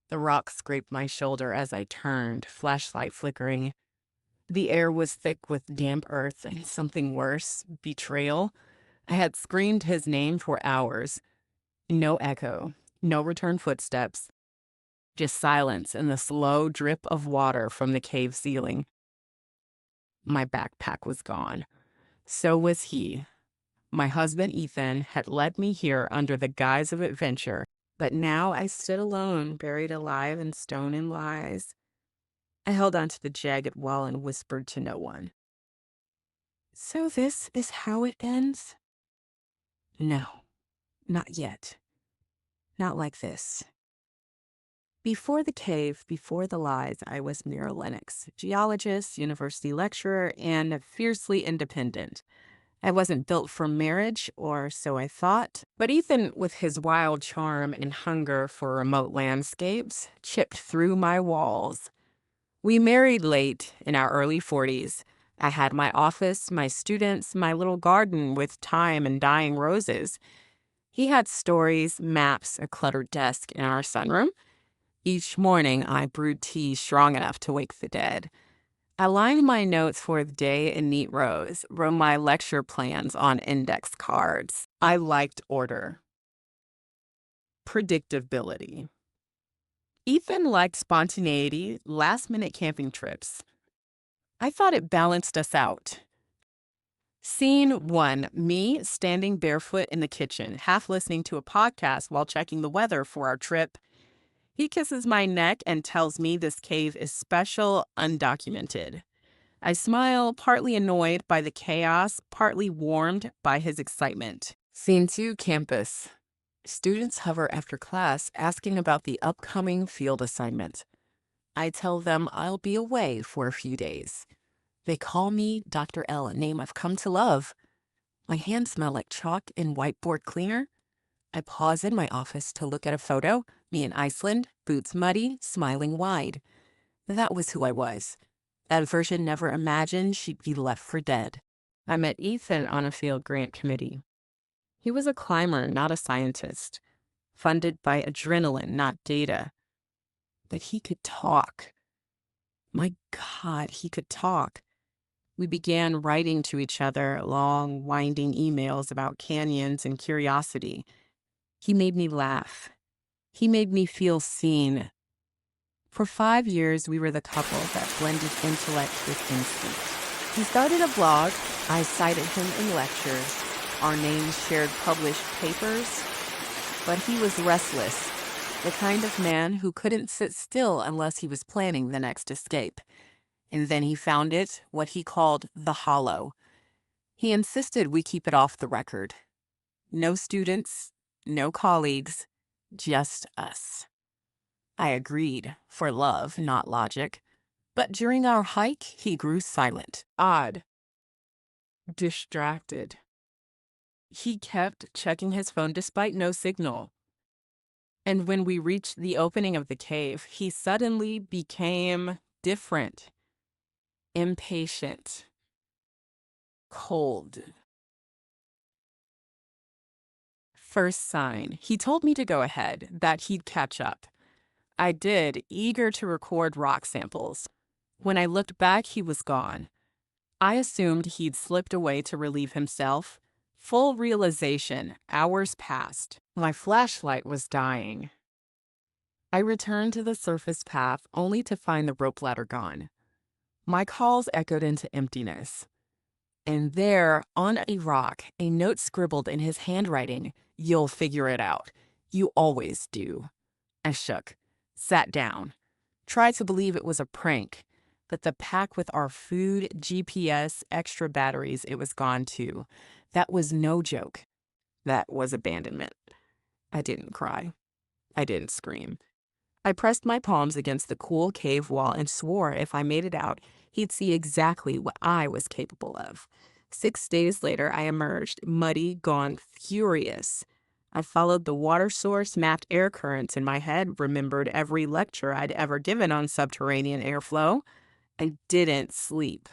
The rock scraped my shoulder as I turned, flashlight flickering. The air was thick with damp earth and something worse, betrayal. I had screamed his name for hours. No echo, no return footsteps, just silence and the slow drip of water from the cave ceiling. My backpack was gone. So was he. My husband, Ethan, had led me here under the guise of adventure, but now I stood alone, buried alive in stone and lies. I held onto the jagged wall and whispered to no one. So this is how it ends? No, not yet. Not like this. Before the cave, before the lies, I was Mira Lennox, geologist, university lecturer, and fiercely independent. I wasn't built for marriage, or so I thought. But Ethan, with his wild charm and hunger for remote landscapes, chipped through my walls. We married late, in our early 40s. I had my office, my students, my little garden with thyme and dying roses. He had stories, maps, a cluttered desk in our sunroom. Each morning, I brewed tea strong enough to wake the dead. I lined my notes for the day in neat rows, wrote my lecture plans on index cards. I liked order. Predictability. Ethan liked spontaneity, last-minute camping trips. I thought it balanced us out. Scene 1, me standing barefoot in the kitchen, half listening to a podcast while checking the weather for our trip. He kisses my neck and tells me this cave is special, undocumented. I smile, partly annoyed by the chaos, partly warmed by his excitement. Scene 2, campus. Students hover after class, asking about the upcoming field assignment. I tell them I'll be away for a few days. They call me Dr. L, a name I've come to love. My hands smell like chalk and whiteboard cleaner. I pause in my office to look at a photo, me in Iceland, boots muddy, smiling wide. That was who I was. That version never imagined she'd be left for dead. I met Ethan on a field grant committee. He was a climber, not a scientist. Funded by adrenaline, not data. But he could talk. My God, he could talk. We began writing to each other long, winding emails about canyons and curiosity. He made me laugh. He made me feel seen. For 5 years, we were the couple that blended intellect with instinct. He started a blog. I cited him in lectures. Our names shared published papers. But he was restless, the kind of man who couldn't sit still unless he was planning the next escape. And then he found it, what he called the hollow. He insisted we keep it off the record. No students, no colleagues, just us. I agreed, for love, not logic. But during our hike, he grew silent, odd, distracted. He kept checking his phone despite no signal. And when we reached the opening of the cave, he suddenly became different, impatient, cold. First sign, he told me to go ahead, that he'd catch up. I did, eager to record rock samples. When I looked back, he was gone. I assumed he'd slipped away to relieve himself. Full realization, hours passed. My flashlight was dying. I returned to the surface path only to find the rope ladder gone. My calls echoed into emptiness. And there, on a rock, a note scribbled in his handwriting, "You'll figure it out. You always do." I shook, sat down, tried to believe it was a prank, but the pack with our food, GPS, extra batteries, it was gone too. That was no joke. That was abandonment. I didn't cry. I didn't scream. I pressed my palms against the cool cave wall and swore if I made it out, he'd see exactly what I was capable of. 6 days later, I emerged, muddy, gone, furious. I followed the water source, mapped air currents in my head, remembered every lecture I'd ever given on subterranean airflow. I didn't sleep.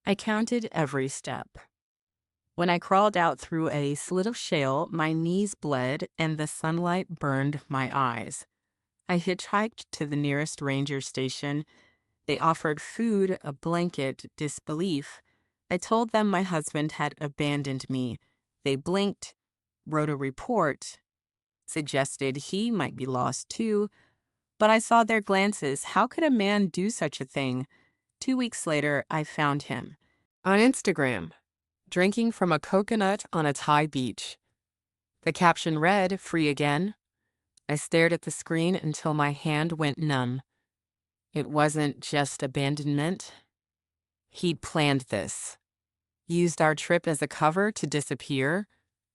I counted every step. When I crawled out through a slit of shale, my knees bled and the sunlight burned my eyes. I hitchhiked to the nearest ranger station. They offered food, a blanket, disbelief. I told them my husband had abandoned me. They blinked, wrote a report, suggested he might be lost too, but I saw their glances. How could a man do such a thing? 2 weeks later, I found him on Instagram, drinking from a coconut on a Thai beach. The caption read, "Free again." I stared at the screen until my hand went numb. It wasn't just abandonment. He'd planned this, used our trip as a cover to disappear,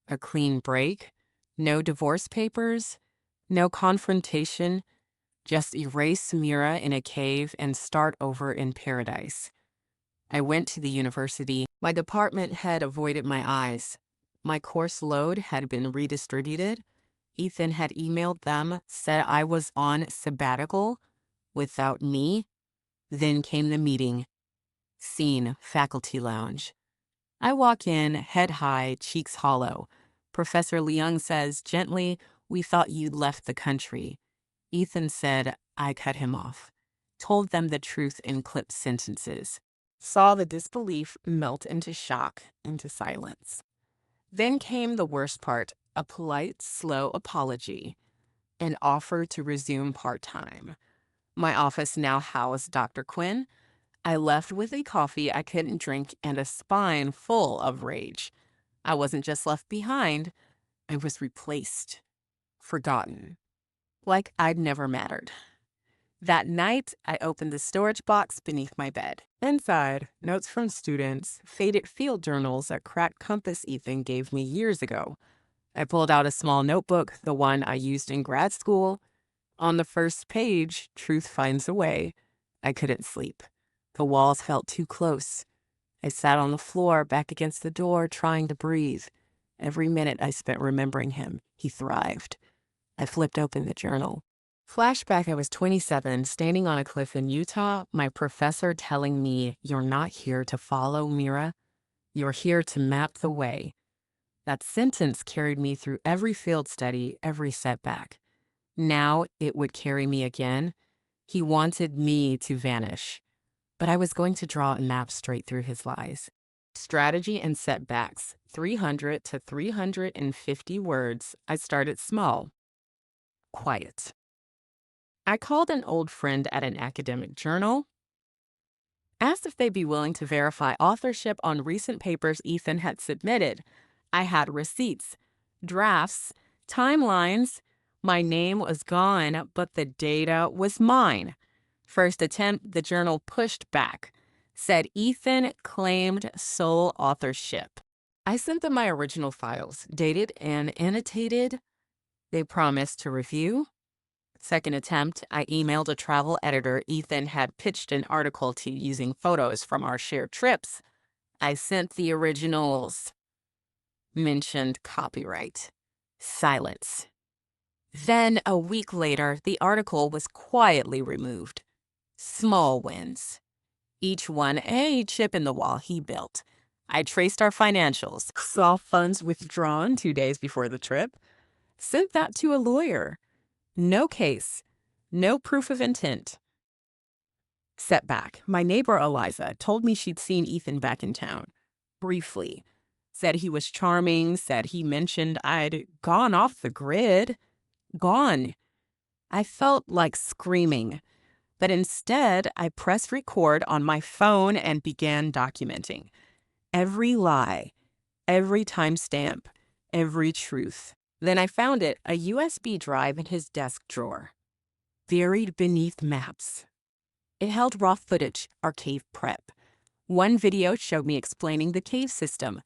a clean break, no divorce papers, no confrontation, just erase Mira in a cave and start over in paradise. I went to the university. My department head avoided my eyes. My course load had been redistributed. Ethan had emailed them, said I was on sabbatical without me. Then came the meeting. Scene, faculty lounge. I walk in, head high, cheeks hollow. Professor Leung says gently, "We thought you'd left the country." Ethan said I cut him off. Told them the truth in clipped sentences. Saw the disbelief melt into shock, into silence. Then came the worst part, a polite, slow apology, an offer to resume part-time. My office now housed Dr. Quinn. I left with a coffee I couldn't drink and a spine full of rage. I wasn't just left behind, I was replaced, forgotten, like I'd never mattered. That night, I opened the storage box beneath my bed. Inside, notes from students, faded field journals, a cracked compass Ethan gave me years ago. I pulled out a small notebook, the one I used in grad school. On the first page, truth finds a way. I couldn't sleep. The walls felt too close. I sat on the floor, back against the door, trying to breathe. Every minute I spent remembering him, he thrived. I flipped open the journal. Flashback, I was 27, standing on a cliff in Utah, my professor telling me, "You're not here to follow Mira. You're here to map the way." That sentence carried me through every field study, every setback. Now it would carry me again. He wanted me to vanish, but I was going to draw a map straight through his lies. Strategy and setbacks, 300 to 350 words. I started small, quiet. I called an old friend at an academic journal, asked if they'd be willing to verify authorship on recent papers Ethan had submitted. I had receipts, drafts, timelines. My name was gone, but the data was mine. First attempt, the journal pushed back, said Ethan claimed sole authorship. I sent them my original files, dated and annotated. They promised to review. Second attempt, I emailed a travel editor Ethan had pitched an article to using photos from our shared trips. I sent the originals. Mentioned copyright. Silence. Then, a week later, the article was quietly removed. Small wins. Each one a chip in the wall he built. I traced our financials, saw funds withdrawn 2 days before the trip, sent that to a lawyer. No case, no proof of intent. Setback. My neighbor Eliza told me she'd seen Ethan back in town. Briefly. Said he was charming, said he mentioned I'd gone off the grid. Gone. I felt like screaming, but instead I pressed record on my phone and began documenting. Every lie, every timestamp, every truth. Then I found it, a USB drive in his desk drawer, buried beneath maps. It held raw footage, our cave prep. One video showed me explaining the cave system.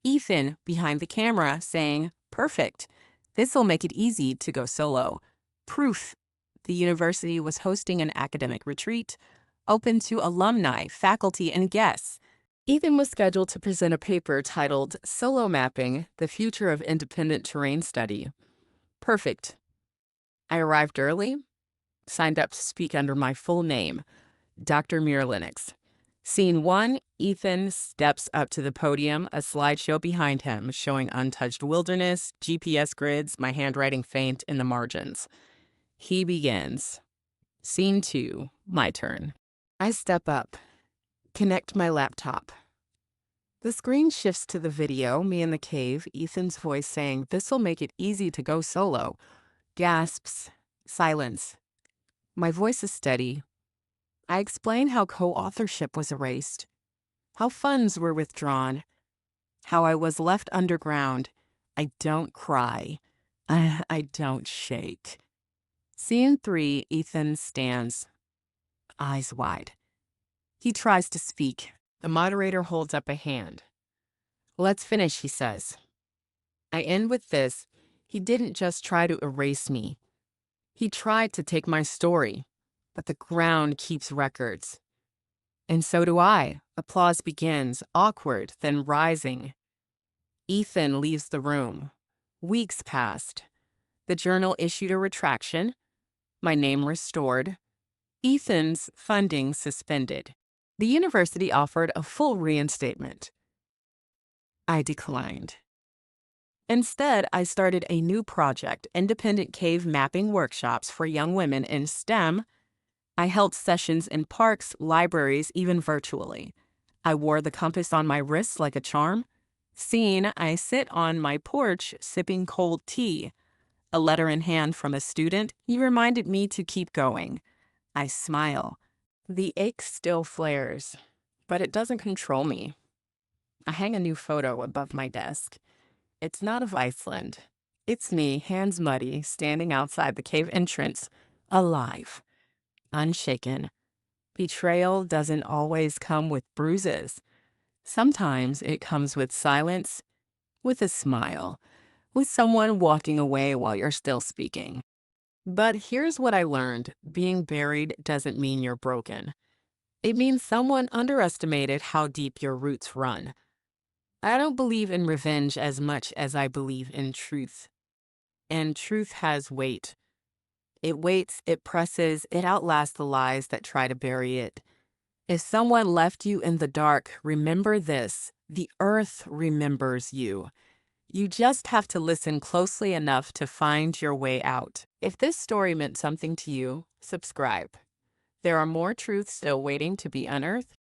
Ethan behind the camera saying, "Perfect. This'll make it easy to go solo." Proof. The university was hosting an academic retreat, open to alumni, faculty, and guests. Ethan was scheduled to present a paper titled "Solo Mapping, the Future of Independent Terrain Study." Perfect. I arrived early, signed up to speak under my full name, Dr. Mira Lennox. Scene 1, Ethan steps up to the podium, a slideshow behind him showing untouched wilderness, GPS grids, my handwriting faint in the margins. He begins. Scene 2, my turn. I step up, connect my laptop. The screen shifts to the video, me in the cave, Ethan's voice saying, "This'll make it easy to go solo." Gasps, silence. My voice is steady. I explain how co-authorship was erased, how funds were withdrawn, how I was left underground. I don't cry. I don't shake. Scene 3, Ethan stands, eyes wide. He tries to speak. The moderator holds up a hand. "Let's finish," he says. I end with this. He didn't just try to erase me. He tried to take my story, but the ground keeps records. And so do I. Applause begins, awkward, then rising. Ethan leaves the room. Weeks passed. The journal issued a retraction. My name restored. Ethan's funding suspended. The university offered a full reinstatement. I declined. Instead, I started a new project, independent cave mapping workshops for young women in STEM. I held sessions in parks, libraries, even virtually. I wore the compass on my wrist like a charm. Scene, I sit on my porch sipping cold tea. A letter in hand from a student. He reminded me to keep going. I smile. The ache still flares, but it doesn't control me. I hang a new photo above my desk. It's not of Iceland. It's me, hands muddy, standing outside the cave entrance, alive, unshaken. Betrayal doesn't always come with bruises. Sometimes it comes with silence, with a smile, with someone walking away while you're still speaking. But here's what I learned. Being buried doesn't mean you're broken. It means someone underestimated how deep your roots run. I don't believe in revenge as much as I believe in truth. And truth has weight. It waits, it presses, it outlasts the lies that try to bury it. If someone left you in the dark, remember this: the earth remembers you. You just have to listen closely enough to find your way out. If this story meant something to you, subscribe. There are more truths still waiting to be unearthed.